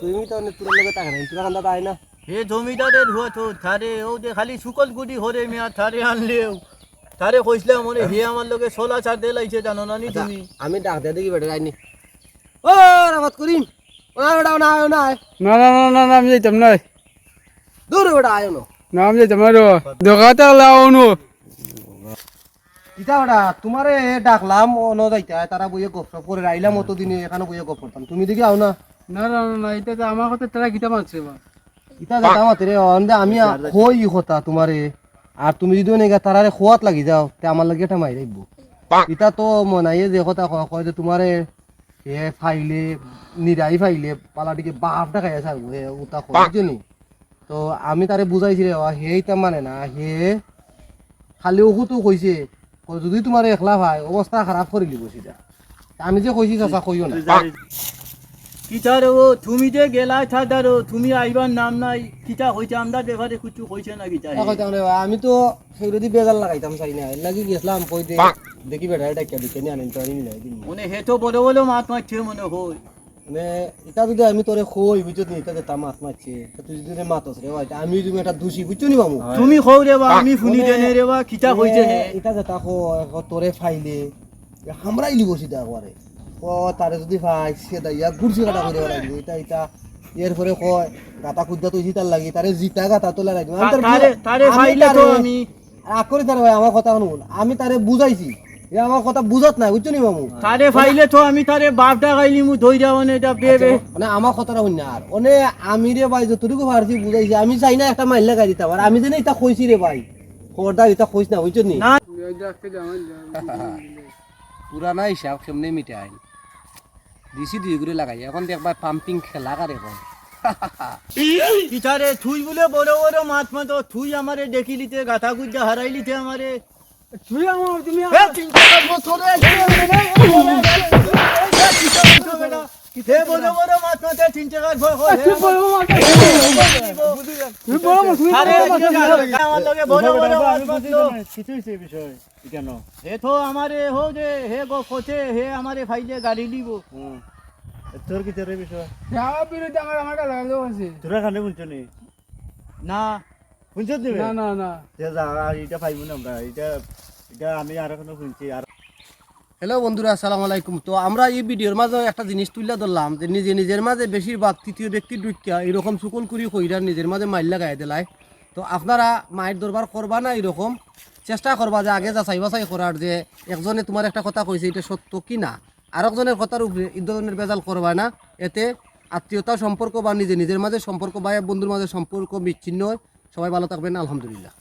তুমি তো তোর লগে টাকা নাই তোরা কান্দা তাই না হে জমিদারের হুয়া তো থারে ও যে খালি সুকল গুটি হরে মিয়া থারে আনলেও থারে কইছিলাম মনে হে আমার লগে 16 চার দে লাইছে জানো না নি তুমি আমি ডাক দে দেখি বেটা যাইনি ও রাবাত করিম না বেটা না আয় না না না না না না আমি যাইতাম না দূর বেটা আয় না না আমি যাইতাম না রো দোকাতে লাউনো ইতা বেটা তোমারে ডাকলাম ন যাইতা তারা বইয়ে গপসপ করে আইলাম অত দিনে এখানে বইয়ে গপ করতাম তুমি দেখি আও না না না না এটা তো আমার কথা তারা গীতা মারছে বা ইতা যাতা মাতে অন্দে আমি কই কথা তোমারে আর তুমি যদি নেগা তারারে খোয়াত লাগি যাও তে আমার লাগে এটা মাই রাখবো ইতা তো মনাইয়ে যে কথা কয় যে তোমারে এ ফাইলে নিরাই ফাইলে পালাটিকে বাপ ডাকাই আছে হে উতা কয় জানি তো আমি তারে বুঝাইছি রে হে ইতা মানে না হে খালি ওকুতো কইছে যদি তোমার একলা ভাই অবস্থা খারাপ করে লিব সেটা আমি যে কইছি চাচা কইও না কিতারে ও তুমি যে গেলাই থাদারো তুমি আইবার নাম নাই কিতা হইছে আমরা দেখারে কিছু কইছে না কিতারে আমি তো সেইরদি বেজার লাগাইতাম চাই না লাগি গেছিলাম কই দে দেখি বেটা এটা কে দিকে আনেন তো আমি মিলাই দিন মনে হে তো বড় বড় মাত মারছে মনে হই মানে এটা যদি আমি তোরে কই বুঝছ নি এটা যে তা মাত মারছে তুই যদি মাতস রে ভাই আমি তুমি একটা দোষী বুঝছ নি বামু তুমি কও রে বা আমি শুনি দেনে রে বা কিতা কইছে হে এটা যে তা তোরে ফাইলে হামরাই লিব সিধা করে ও তারে যদি ভাই সে দাইয়া গুড়ছি কাটা করে রাখব এটা এটা এর পরে কয় গাতা কুদ্দা তো জিতার লাগি তারে জিতা গাতা তোলা রাখব তারে ফাইলে তো আমি রাগ করে তারে ভাই আমার কথা শুনুন আমি তারে বুঝাইছি এ আমার কথা বুঝত নাই বুঝছো নি মামু তারে ফাইলে তো আমি তারে বাপটা গাইলি মু ধই যাও না এটা বেবে মানে আমার কথাটা শুন না আর ওনে আমি রে ভাই যতটুকু পারছি বুঝাইছি আমি চাই না একটা মাইল লাগাই দিতাম আর আমি যে এটা কইছি রে ভাই খবরদার এটা কইছ না বুঝছো নি পুরানা হিসাব কেমনে মিটাই দিছি দুই করে লাগাই এখন দেখবার পাম্পিং খেলা করে কয় কিতারে থুই বলে বড় বড় মাত মাত থুই আমারে দেখিলিতে গাথা গুজ্জা হারাইলিতে আমারে তুই আমার তুমি হে 3 বছরে হে বড় বড় মাত মাত 3 টাকার ভয় হয় তুই বড় মাছ তুই বড় মাছ আরে আমার লগে বড় বড় মাত মাত কিছু হইছে বিষয় কেন হে তো আমারে হো যে হে গো কোচে হে আমারে ফাইলে গাড়ি দিব তোর কি তোর বিষয় যাও বিরুদ্ধে আমার আমার কাছে লাগাই আছে তোরা কানে বুঝছো নি না বুঝছো দিবে না না না যা এটা পাইবো না আমরা এটা এটা আমি আর কোনো শুনছি আর হ্যালো বন্ধুরা আসসালামু আলাইকুম তো আমরা এই ভিডিওর মাঝে একটা জিনিস তুলে ধরলাম যে নিজের মাঝে বেশিরভাগ তৃতীয় ব্যক্তি ঢুকিয়া এরকম সুকল করি কইরা নিজের মাঝে মাইল লাগাই দিলাই তো আপনারা মায়ের দরবার করবা না এরকম চেষ্টা করবা যে আগে যাচাই বাছাই করার যে একজনে তোমার একটা কথা কইছে এটা সত্য কি না আর একজনের কথার উপরে এই ধরনের বেজাল করবা না এতে আত্মীয়তা সম্পর্ক বা নিজের মাঝে সম্পর্ক বা বন্ধুর মাঝে সম্পর্ক বিচ্ছিন্ন হয় সবাই ভালো থাকবেন আলহামদুলিল্লাহ।